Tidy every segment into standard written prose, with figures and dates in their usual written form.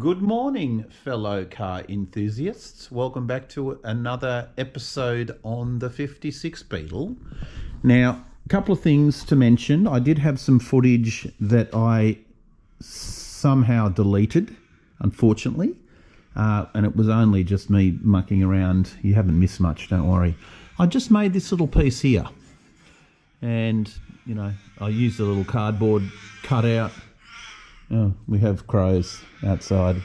Good morning, fellow car enthusiasts. Welcome back to another episode on the 56 Beetle. Now, a couple of things to mention. I did have some footage that I somehow deleted, unfortunately, and it was only just me mucking around. You haven't missed much, don't worry. I just made this little piece here, and, you know, I used a little cardboard cutout. Oh, we have crows outside.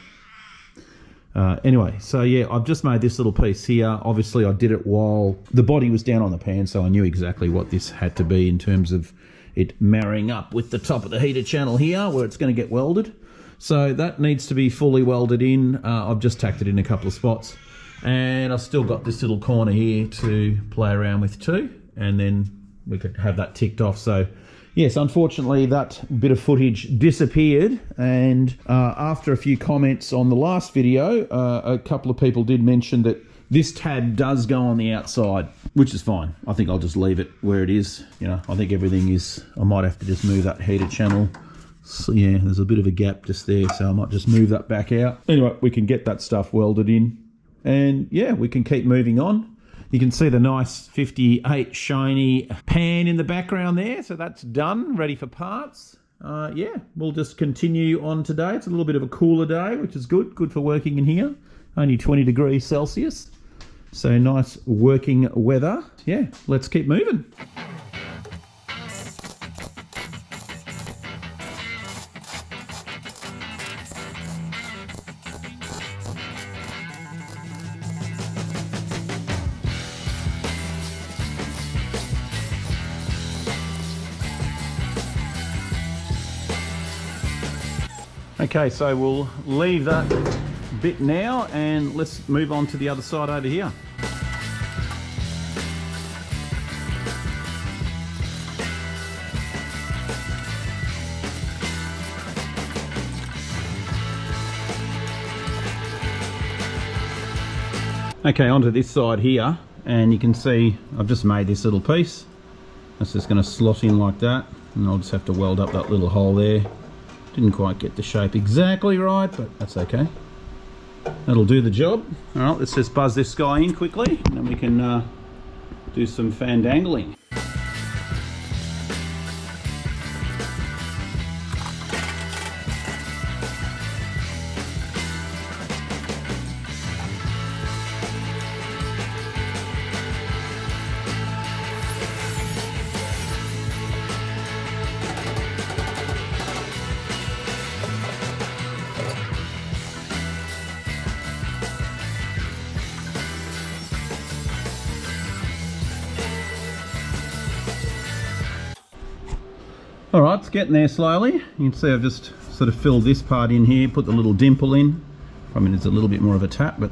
Anyway, so yeah, I've just made this little piece here. Obviously, I did it while the body was down on the pan, so I knew exactly what this had to be in terms of it marrying up with the top of the heater channel here, where it's going to get welded. So that needs to be fully welded in. I've just tacked it in a couple of spots. And I've still got this little corner here to play around with too. And then we could have that ticked off. So yes, unfortunately, that bit of footage disappeared, and after a few comments on the last video, a couple of people did mention that this tab does go on the outside, which is fine. I think I'll just leave it where it is. You know, I think everything is. I might have to just move that heater channel. So yeah, there's a bit of a gap just there, so I might just move that back out. Anyway, we can get that stuff welded in, and yeah, we can keep moving on. You can see the nice 58 shiny pan in the background there. So that's done, ready for parts. Yeah, we'll just continue on today. It's a little bit of a cooler day, which is good. Good for working in here. Only 20 degrees Celsius. So nice working weather. Yeah, let's keep moving. Okay, so we'll leave that bit now and let's move on to the other side over here. Okay, onto this side here, and you can see I've just made this little piece. That's just going to slot in like that, and I'll just have to weld up that little hole there. Didn't quite get the shape exactly right, but that's okay. That'll do the job. All right, let's just buzz this guy in quickly, and then we can do some fandangling. Alright, it's getting there slowly. You can see I've just sort of filled this part in here, put the little dimple in. I mean, it's a little bit more of a tap, but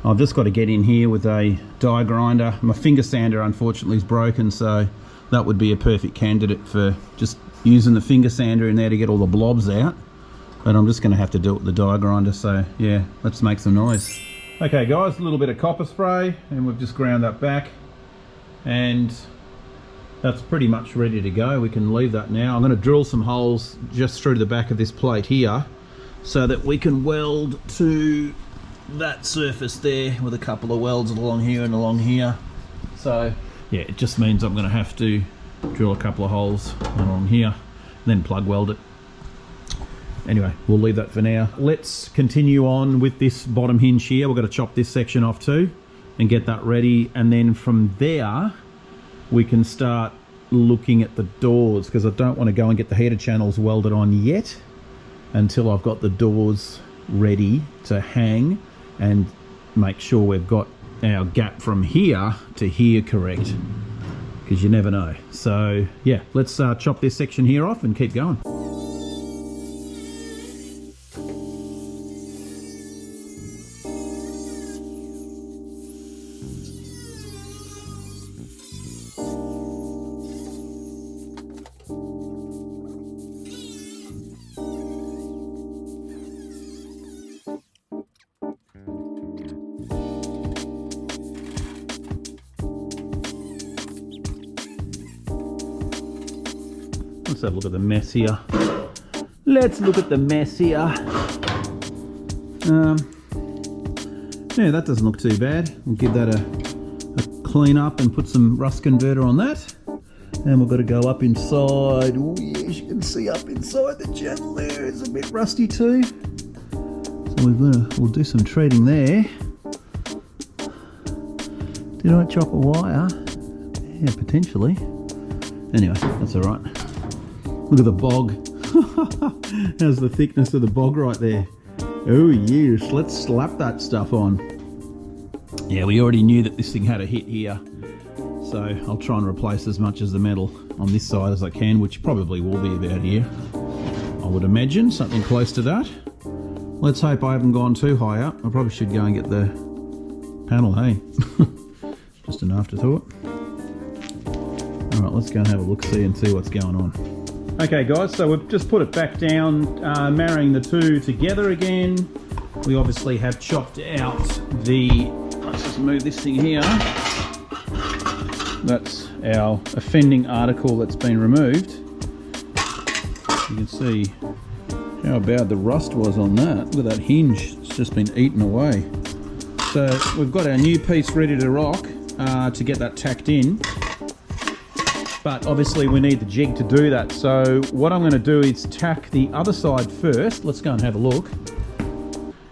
I've just got to get in here with a die grinder. My finger sander, unfortunately, is broken, so that would be a perfect candidate for just using the finger sander in there to get all the blobs out. But I'm just going to have to do it with the die grinder, so yeah, let's make some noise. Okay guys, a little bit of copper spray, and we've just ground that back. And that's pretty much ready to go. We can leave that now. I'm going to drill some holes just through the back of this plate here so that we can weld to that surface there with a couple of welds along here and along here. So yeah, it just means I'm going to have to drill a couple of holes along here and then plug weld it. Anyway, we'll leave that for now. Let's continue on with this bottom hinge here. We've got to chop this section off too and get that ready, and then from there we can start looking at the doors, because I don't want to go and get the heater channels welded on yet until I've got the doors ready to hang and make sure we've got our gap from here to here correct, because you never know. So yeah, let's chop this section here off and keep going. Let's have a look at the mess here. Let's look at the mess here. Yeah, that doesn't look too bad. We'll give that a clean up and put some rust converter on that. And we've got to go up inside. Oh yes, you can see up inside the channel there. It's a bit rusty too. So we'll do some treating there. Did I chop a wire? Yeah, potentially. Anyway, that's all right. Look at the bog. How's the thickness of the bog right there? Oh yes, let's slap that stuff on. Yeah, we already knew that this thing had a hit here. So I'll try and replace as much as the metal on this side as I can, which probably will be about here. I would imagine something close to that. Let's hope I haven't gone too high up. I probably should go and get the panel, hey? Just an afterthought. All right, let's go and have a look-see and see what's going on. Okay guys, so we've just put it back down, marrying the two together again. We obviously have chopped out the, let's just move this thing here. That's our offending article that's been removed. You can see how bad the rust was on that. Look at that hinge, it's just been eaten away. So we've got our new piece ready to rock to get that tacked in. But obviously we need the jig to do that. So what I'm going to do is tack the other side first. Let's go and have a look.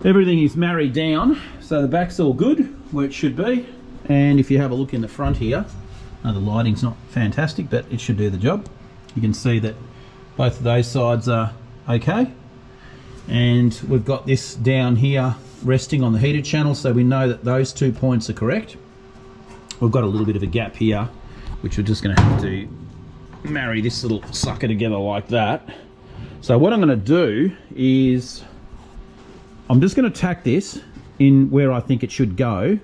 Everything is married down, so the back's all good where it should be. And if you have a look in the front here, the lighting's not fantastic, but it should do the job. You can see that both of those sides are okay. And we've got this down here resting on the heater channel, so we know that those 2 points are correct. We've got a little bit of a gap here, which we're just going to have to marry this little sucker together like that. So what I'm going to do is I'm just going to tack this in where I think it should go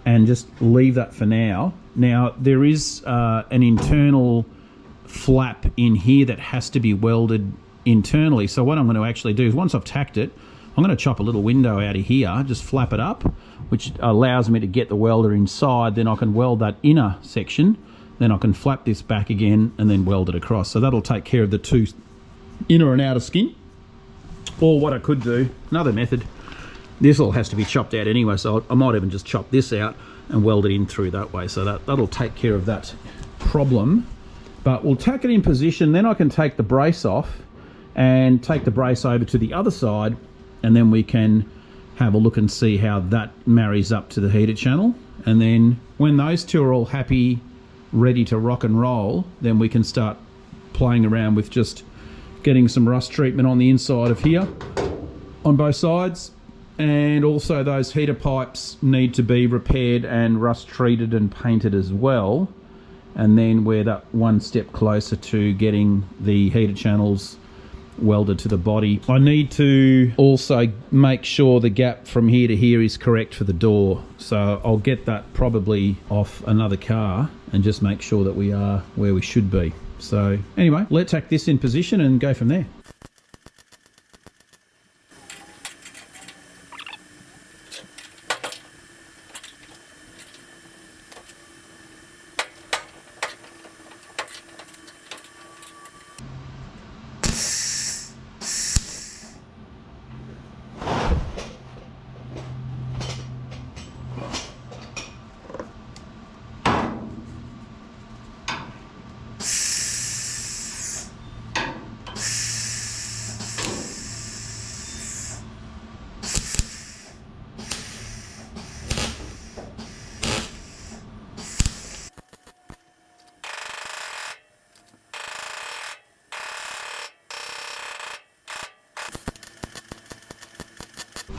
and just leave that for now. Now there is an internal flap in here that has to be welded internally. So what I'm going to actually do is once I've tacked it, I'm going to chop a little window out of here, just flap it up, which allows me to get the welder inside. Then I can weld that inner section. Then I can flap this back again and then weld it across. So that'll take care of the two inner and outer skin. Or what I could do, another method, this all has to be chopped out anyway, so I might even just chop this out and weld it in through that way. So that'll take care of that problem. But we'll tack it in position, then I can take the brace off and take the brace over to the other side, and then we can have a look and see how that marries up to the heater channel. And then when those two are all happy, ready to rock and roll, then we can start playing around with just getting some rust treatment on the inside of here on both sides. And also those heater pipes need to be repaired and rust treated and painted as well. And then we're that one step closer to getting the heater channels welded to the body. I need to also make sure the gap from here to here is correct for the door. So I'll get that probably off another car and just make sure that we are where we should be. So anyway, let's tack this in position and go from there.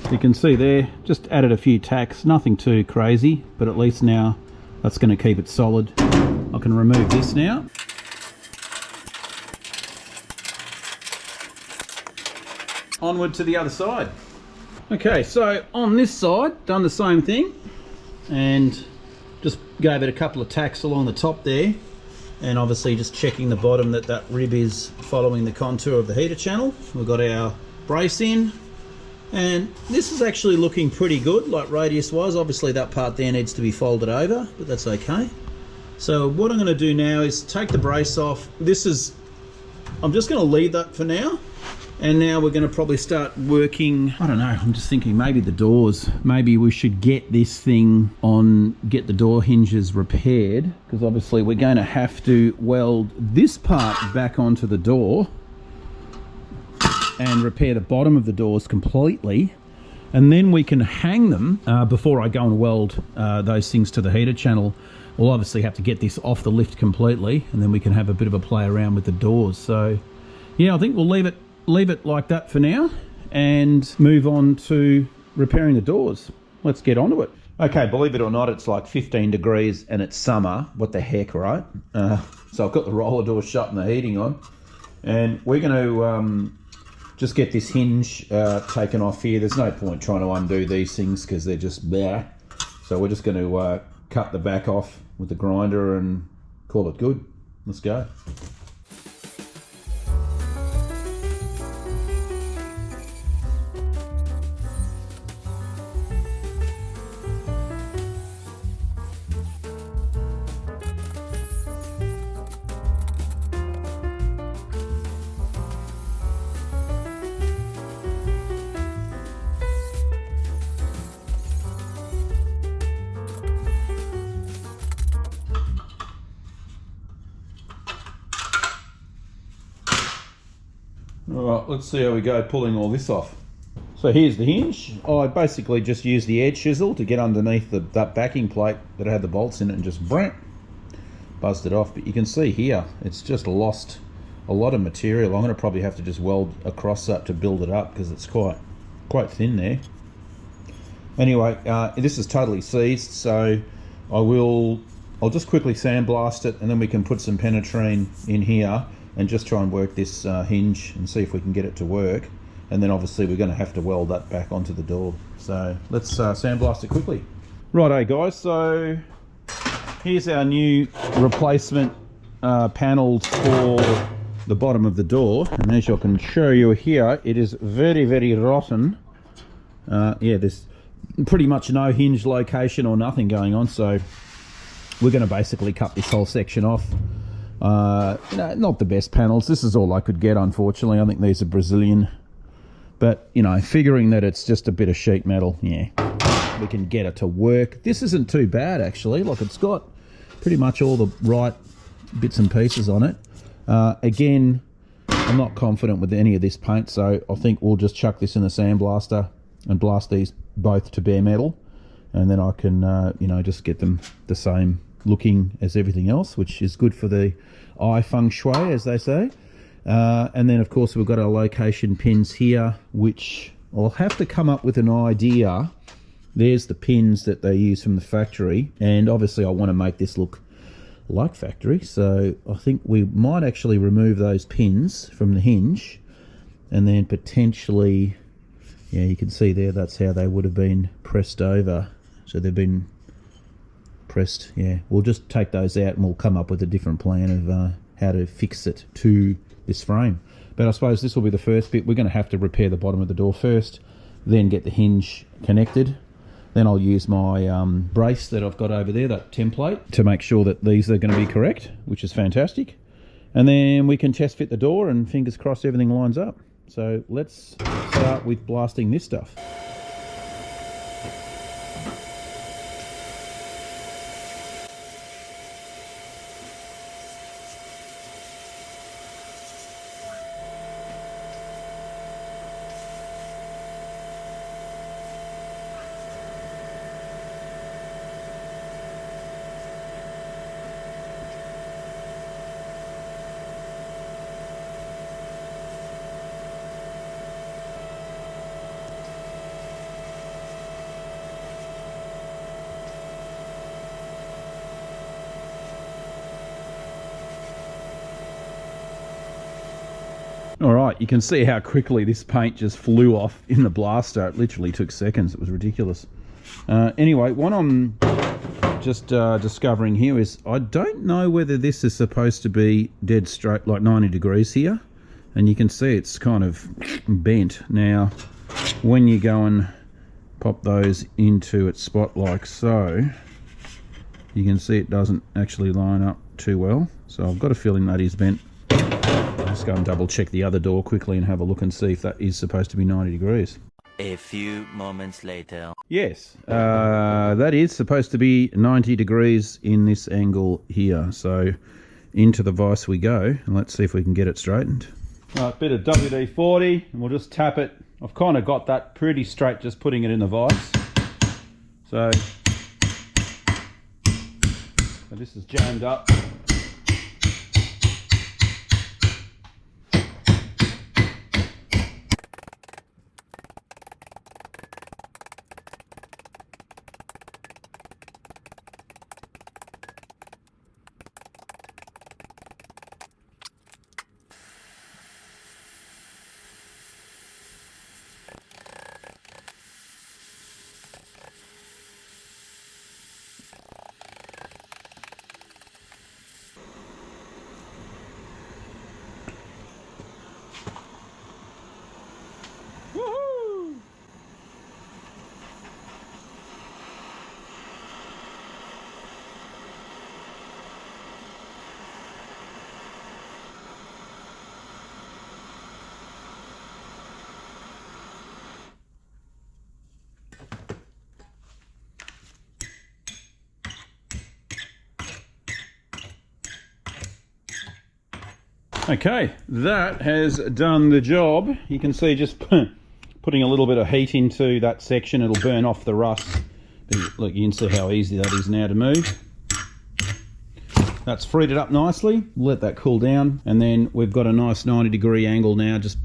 You can see there, just added a few tacks, nothing too crazy, but at least now that's going to keep it solid. I can remove this now. Onward to the other side. Okay, so on this side, done the same thing and just gave it a couple of tacks along the top there, and obviously just checking the bottom that that rib is following the contour of the heater channel. We've got our brace in. And this is actually looking pretty good, like radius wise. Obviously that part there needs to be folded over, but that's okay. So what I'm going to do now is take the brace off. I'm just going to leave that for now And now we're going to probably start working, I don't know, I'm just thinking maybe the doors. Maybe we should get this thing on, get the door hinges repaired, because obviously we're going to have to weld this part back onto the door and repair the bottom of the doors completely. And then we can hang them before I go and weld those things to the heater channel. We'll obviously have to get this off the lift completely, and then we can have a bit of a play around with the doors. So yeah, I think we'll leave it like that for now and move on to repairing the doors. Let's get onto it. Okay, believe it or not, it's like 15 degrees and it's summer. What the heck, right? So I've got the roller door shut and the heating on, and we're going to just get this hinge taken off here. There's no point trying to undo these things because they're just there. So we're just going to cut the back off with the grinder and call it good. Let's go. Alright, let's see how we go pulling all this off. So here's the hinge. I basically just used the edge chisel to get underneath that backing plate that had the bolts in it and just buzzed it off. But you can see here, it's just lost a lot of material. I'm going to probably have to just weld across that to build it up because it's quite thin there. Anyway, this is totally seized, so I'll just quickly sandblast it, and then we can put some penetrine in here and just try and work this hinge and see if we can get it to work. And then obviously we're going to have to weld that back onto the door. So let's sandblast it quickly. Righto guys, so here's our new replacement panels for the bottom of the door. And as I can show you here, it is very, very rotten. Yeah, there's pretty much no hinge location or nothing going on. So we're going to basically cut this whole section off. You know, not the best panels. This is all I could get, unfortunately. I think these are Brazilian, but you know, figuring that it's just a bit of sheet metal, yeah, we can get it to work. This isn't too bad actually. Like, it's got pretty much all the right bits and pieces on it. Again, I'm not confident with any of this paint, so I think we'll just chuck this in the sandblaster and blast these both to bare metal, and then I can you know, just get them the same looking as everything else, which is good for the eye feng shui, as they say. And then of course we've got our location pins here, which I'll have to come up with an idea. There's the pins that they use from the factory, and obviously I want to make this look like factory, so I think we might actually remove those pins from the hinge, and then potentially, yeah, you can see there, that's how they would have been pressed over. So they've been pressed, yeah. We'll just take those out and we'll come up with a different plan of how to fix it to this frame. But I suppose this will be the first bit. We're going to have to repair the bottom of the door first, then get the hinge connected. Then I'll use my brace that I've got over there, that template, to make sure that these are going to be correct, which is fantastic. And then we can test fit the door, and fingers crossed everything lines up. So let's start with blasting this stuff. Alright, you can see how quickly this paint just flew off in the blaster. It literally took seconds. It was ridiculous. Anyway, what I'm just discovering here is I don't know whether this is supposed to be dead straight, like 90 degrees here. And you can see it's kind of bent. Now, when you go and pop those into its spot like so, you can see it doesn't actually line up too well. So I've got a feeling that is bent. Just go and double check the other door quickly and have a look and see if that is supposed to be 90 degrees. A few moments later. Yes, that is supposed to be 90 degrees in this angle here. So into the vise we go, and let's see if we can get it straightened. Right, bit of WD-40, and we'll just tap it. I've kind of got that pretty straight just putting it in the vise. So this is jammed up. Okay, that has done the job. You can see just putting a little bit of heat into that section, it'll burn off the rust. But look, you can see how easy that is now to move. That's freed it up nicely. Let that cool down, and then we've got a nice 90-degree angle now just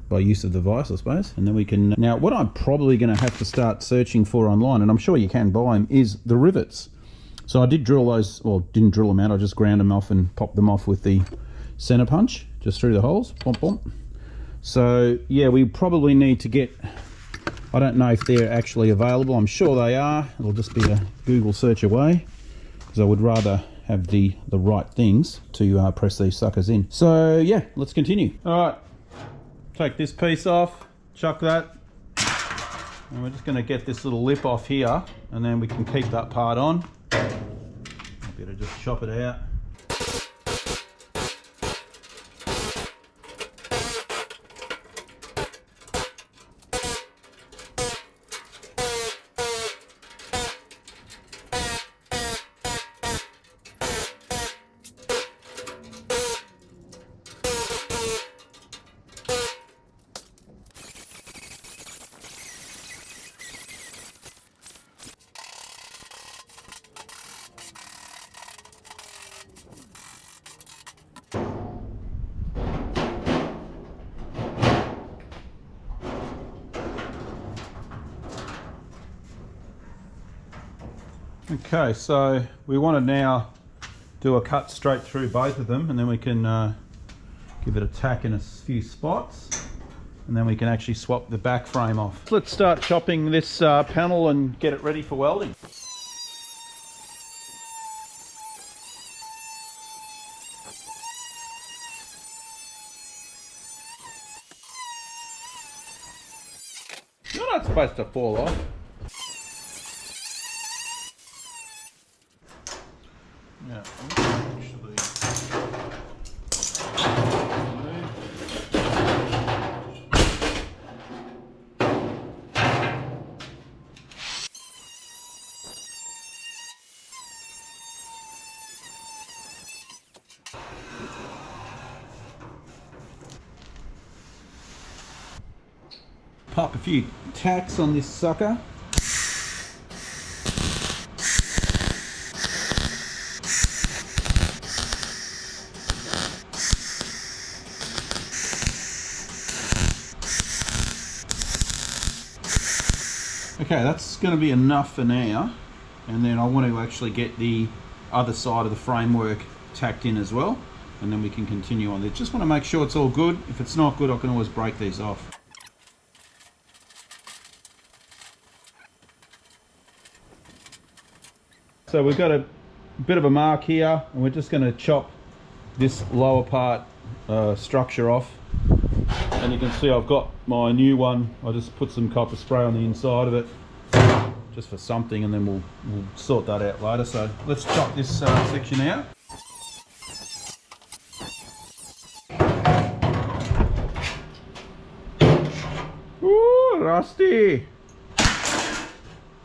by use of the vise, I suppose. And then we can... Now, what I'm probably going to have to start searching for online, and I'm sure you can buy them, is the rivets. So I did drill those, well, didn't drill them out, I just ground them off and popped them off with the center punch just through the holes. Bump, bump. So yeah, we probably need to get, I don't know if they're actually available. I'm sure they are. It'll just be a Google search away, because I would rather have the right things to press these suckers in. So yeah, let's continue. All right, take this piece off, chuck that, and we're just going to get this little lip off here, and then we can keep that part on. Better just chop it out. Okay, so we want to now do a cut straight through both of them, and then we can give it a tack in a few spots, and then we can actually swap the back frame off. Let's start chopping this panel and get it ready for welding. You're not supposed to fall off. Yeah, actually. Pop a few tacks on this sucker. Okay, that's going to be enough for now, and then I want to actually get the other side of the framework tacked in as well, and then we can continue on this. Just want to make sure it's all good. If it's not good, I can always break these off. So we've got a bit of a mark here, and we're just going to chop this lower part structure off. And you can see I've got my new one. I just put some copper spray on the inside of it just for something, and then we'll sort that out later. So let's chop this section out. nasty.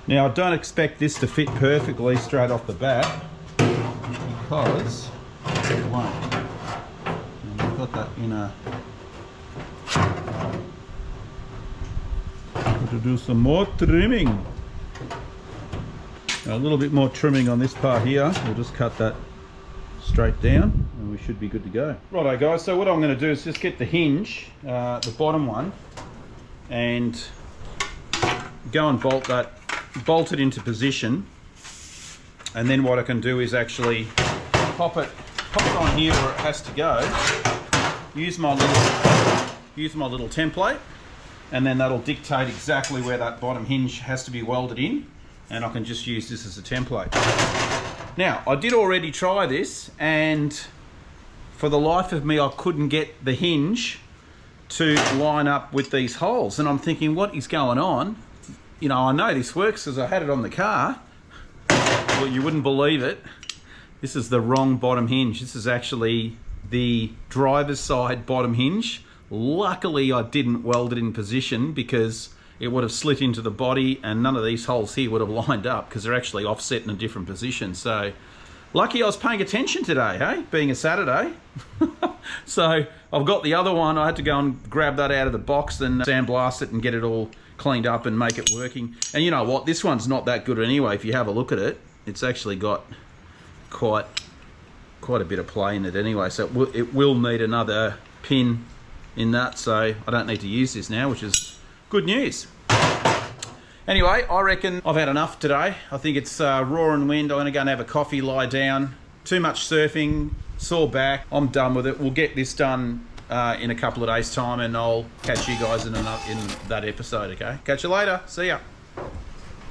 Now I don't expect this to fit perfectly straight off the bat because it won't. And I've got that inner. Got to do some more trimming. A little bit more trimming on this part here. We'll just cut that straight down and we should be good to go. Righto guys, so what I'm going to do is just get the hinge, the bottom one, and go and bolt it into position. And then what I can do is actually pop it on here where it has to go. Use my little template, and then that'll dictate exactly where that bottom hinge has to be welded in, and I can just use this as a template. Now, I did already try this, and for the life of me, I couldn't get the hinge to line up with these holes. And I'm thinking, what is going on? You know, I know this works because I had it on the car. Well, you wouldn't believe it. This is the wrong bottom hinge. This is actually the driver's side bottom hinge. Luckily, I didn't weld it in position because it would have slit into the body and none of these holes here would have lined up because they're actually offset in a different position. So lucky I was paying attention today, hey, being a Saturday. So I've got the other one. I had to go and grab that out of the box and sandblast it and get it all cleaned up and make it working. And you know what, this one's not that good anyway. If you have a look at it, it's actually got quite a bit of play in it anyway. So it will need another pin in that, so I don't need to use this now, which is good news. Anyway, I reckon I've had enough today. I think it's roaring wind. I'm going to go and have a coffee, lie down. Too much surfing, sore back. I'm done with it. We'll get this done in a couple of days' time, and I'll catch you guys in that episode, okay? Catch you later. See ya.